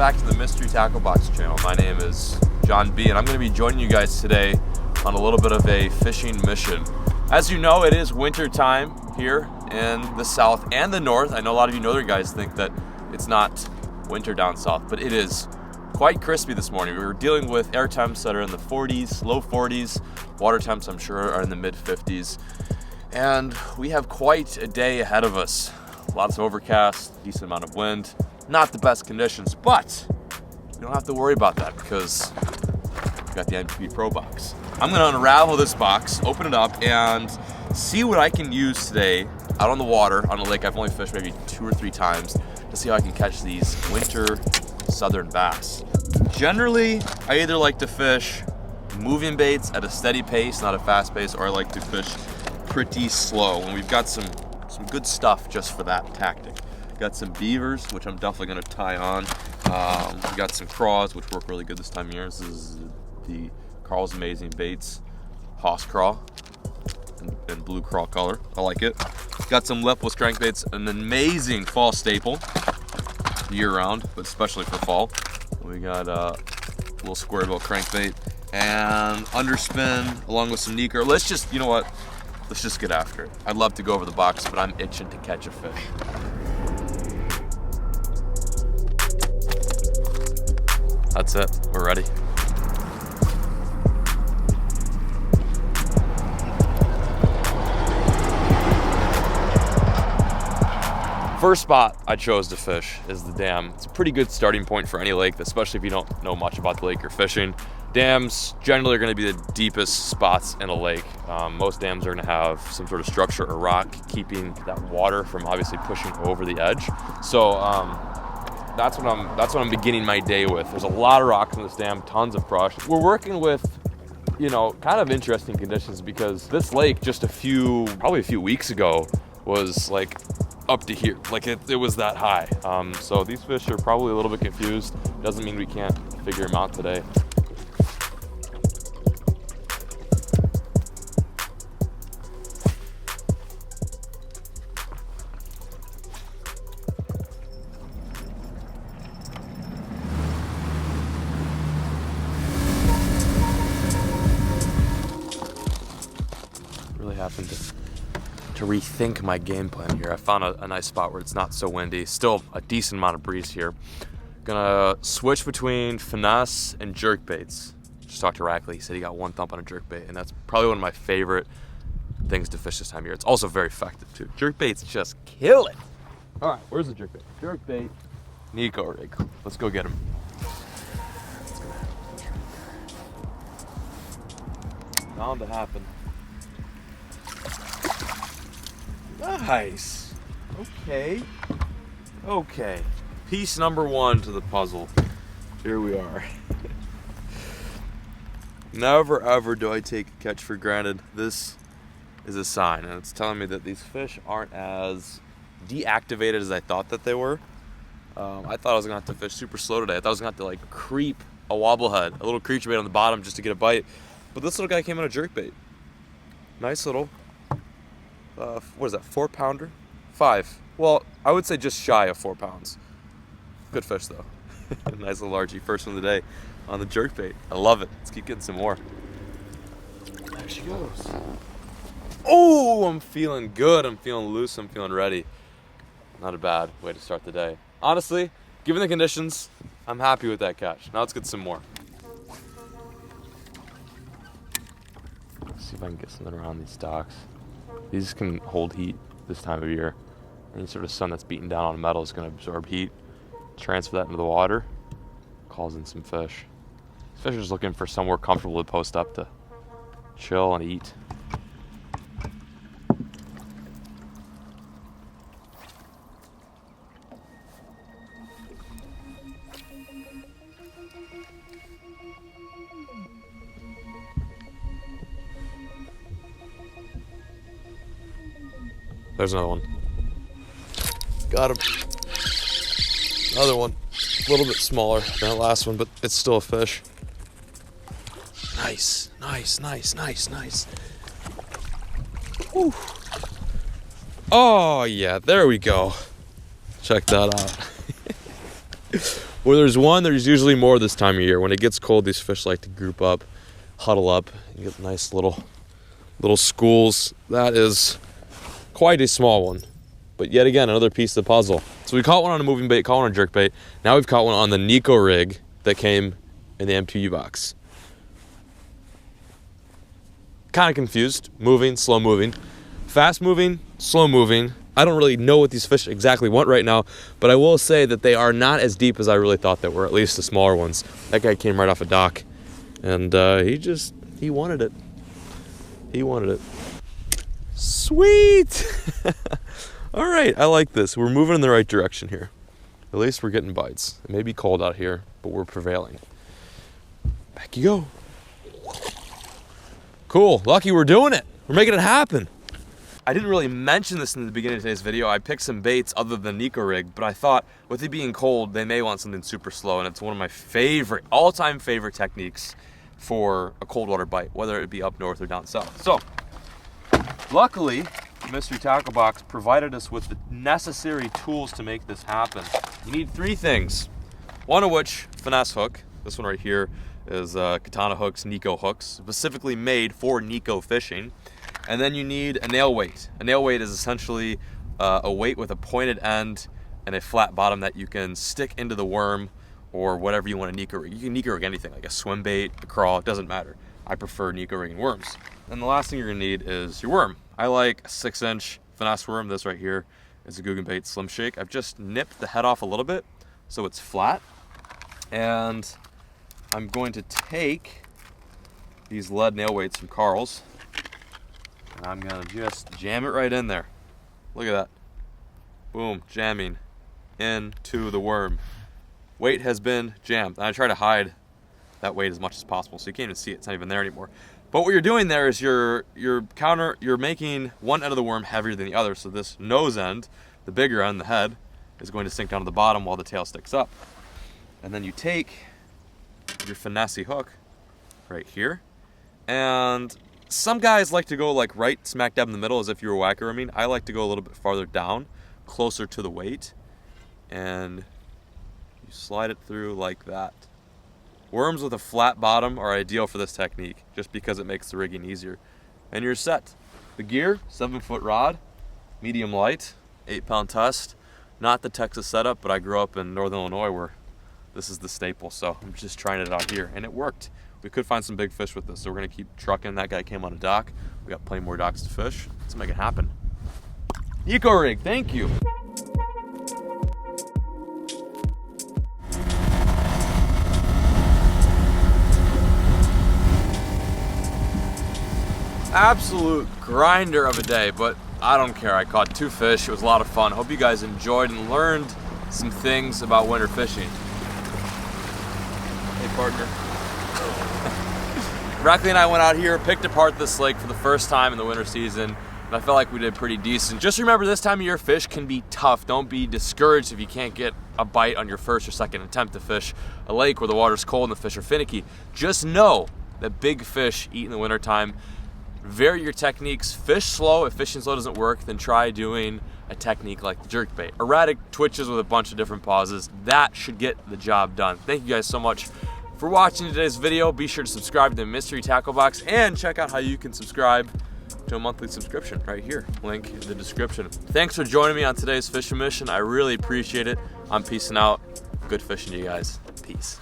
back to the Mystery Tackle Box channel. My name is Jon B, and I'm going to be joining you guys today on a little bit of a fishing mission. As you know, it is winter time here in the south and the north. I know a lot of you northern guys think that it's not winter down south, but it is quite crispy this morning. We were dealing with air temps that are in the 40s, low 40s. Water temps, I'm sure, are in the mid 50s. And we have quite a day ahead of us. Lots of overcast, decent amount of wind. Not the best conditions, but we don't have to worry about that because we got the MTB Pro box. I'm gonna unravel this box, open it up, and see what I can use today out on the water, on a lake I've only fished maybe 2 or 3 times, to see how I can catch these winter southern bass. Generally, I either like to fish moving baits at a steady pace, not a fast pace, or I like to fish pretty slow. And we've got some good stuff just for that tactic. Got some beavers, which I'm definitely gonna tie on. We got some craws, which work really good this time of year. This is the Carl's Amazing Baits Hoss Craw in blue craw color. I like it. Got some lipless crankbaits, an amazing fall staple year round, but especially for fall. We got a little square bill crankbait and underspin along with some Neko. Let's just, you know what? Let's just get after it. I'd love to go over the box, but I'm itching to catch a fish. That's it, we're ready. First spot I chose to fish is the dam. It's a pretty good starting point for any lake, especially if you don't know much about the lake you're fishing. Dams generally are going to be the deepest spots in a lake. Most dams are going to have some sort of structure or rock keeping that water from obviously pushing over the edge. So that's what I'm beginning my day with. There's a lot of rocks in this dam, tons of brush. We're working with, you know, kind of interesting conditions because this lake just probably a few weeks ago was like up to here, like it was that high. So these fish are probably a little bit confused. Doesn't mean we can't figure them out today. Really happened to rethink my game plan here. I found a nice spot where it's not so windy. Still a decent amount of breeze here. Gonna switch between finesse and jerkbaits. Just talked to Rackley. He said he got 1 thump on a jerkbait, and that's probably one of my favorite things to fish this time of year. It's also very effective too. Jerkbaits just kill it. All right, where's the jerkbait? Jerkbait, Neko rig. Let's go get him. Bound to happen. Nice. Okay. Piece number 1 to the puzzle. Here we are. Never ever do I take a catch for granted. This is a sign, and it's telling me that these fish aren't as deactivated as I thought that they were. I thought I was gonna have to fish super slow today. I thought I was gonna have to like creep a wobblehead, a little creature bait on the bottom just to get a bite. But this little guy came on a jerkbait. Nice little. What is that, 4-pounder? 5. Well, I would say just shy of 4 pounds. Good fish though. Nice little largie, first one of the day on the jerkbait. I love it. Let's keep getting some more. There she goes. Oh, I'm feeling good. I'm feeling loose. I'm feeling ready. Not a bad way to start the day. Honestly, given the conditions, I'm happy with that catch. Now let's get some more. Let's see if I can get something around these docks. These can hold heat this time of year. Any sort of sun that's beating down on metal is going to absorb heat, transfer that into the water, calls in some fish. These fish are just looking for somewhere comfortable to post up to chill and eat. There's another one. Got him. Another one. A little bit smaller than that last one, but it's still a fish. Nice, nice, nice, nice, nice. Whew. Oh yeah, there we go. Check that out. Where there's one, there's usually more this time of year. When it gets cold, these fish like to group up, huddle up, and get nice little schools. That is quite a small one. But yet again, another piece of the puzzle. So we caught one on a moving bait, caught one on a jerkbait. Now we've caught one on the Neko rig that came in the MTB box. Kind of confused. Moving, slow moving. Fast moving, slow moving. I don't really know what these fish exactly want right now, but I will say that they are not as deep as I really thought they were, at least the smaller ones. That guy came right off a dock, and he wanted it. He wanted it. Sweet! All right, I like this. We're moving in the right direction here. At least we're getting bites. It may be cold out here, but we're prevailing. Back you go. Cool, lucky we're doing it. We're making it happen. I didn't really mention this in the beginning of today's video. I picked some baits other than Neko rig, but I thought with it being cold, they may want something super slow, and it's one of my favorite, all-time favorite techniques for a cold water bite, whether it be up north or down south. So, luckily, Mystery Tackle Box provided us with the necessary tools to make this happen. You need three things, one of which, finesse hook. This one right here is Katana hooks, Neko hooks, specifically made for Neko fishing. And then you need a nail weight. A nail weight is essentially a weight with a pointed end and a flat bottom that you can stick into the worm or whatever you want to Neko rig. You can Neko rig anything, like a swim bait, a crawl, it doesn't matter. I prefer Neko rigging worms. And the last thing you're gonna need is your worm. I like a 6-inch finesse worm. This right here is a Jerkbait Slim Shake. I've just nipped the head off a little bit so it's flat. And I'm going to take these lead nail weights from Carl's. And I'm gonna just jam it right in there. Look at that. Boom, jamming into the worm. Weight has been jammed. And I try to hide that weight as much as possible so you can't even see it. It's not even there anymore. But what you're doing there is you're making one end of the worm heavier than the other. So this nose end, the bigger end, the head, is going to sink down to the bottom while the tail sticks up. And then you take your finesse hook right here, and some guys like to go like right smack dab in the middle as if you were whacker worming. I like to go a little bit farther down, closer to the weight, and you slide it through like that. Worms with a flat bottom are ideal for this technique just because it makes the rigging easier. And you're set. The gear, 7-foot rod, medium light, 8-pound test. Not the Texas setup, but I grew up in Northern Illinois where this is the staple, so I'm just trying it out here, and it worked. We could find some big fish with this, so we're gonna keep trucking. That guy came on a dock. We got plenty more docks to fish. Let's make it happen. Neko rig, thank you. Absolute grinder of a day, but I don't care. I caught 2 fish. It was a lot of fun. Hope you guys enjoyed and learned some things about winter fishing. Hey, partner. Rackley and I went out here, picked apart this lake for the first time in the winter season, and I felt like we did pretty decent. Just remember, this time of year, fish can be tough. Don't be discouraged if you can't get a bite on your first or second attempt to fish a lake where the water's cold and the fish are finicky. Just know that big fish eat in the wintertime. Vary your techniques. Fish slow. If fishing slow doesn't work, then try doing a technique like the jerkbait. Erratic twitches with a bunch of different pauses. That should get the job done. Thank you guys so much for watching today's video. Be sure to subscribe to the Mystery Tackle Box and check out how you can subscribe to a monthly subscription right here. Link in the description. Thanks for joining me on today's fishing mission. I really appreciate it. I'm peacing out. Good fishing to you guys. Peace.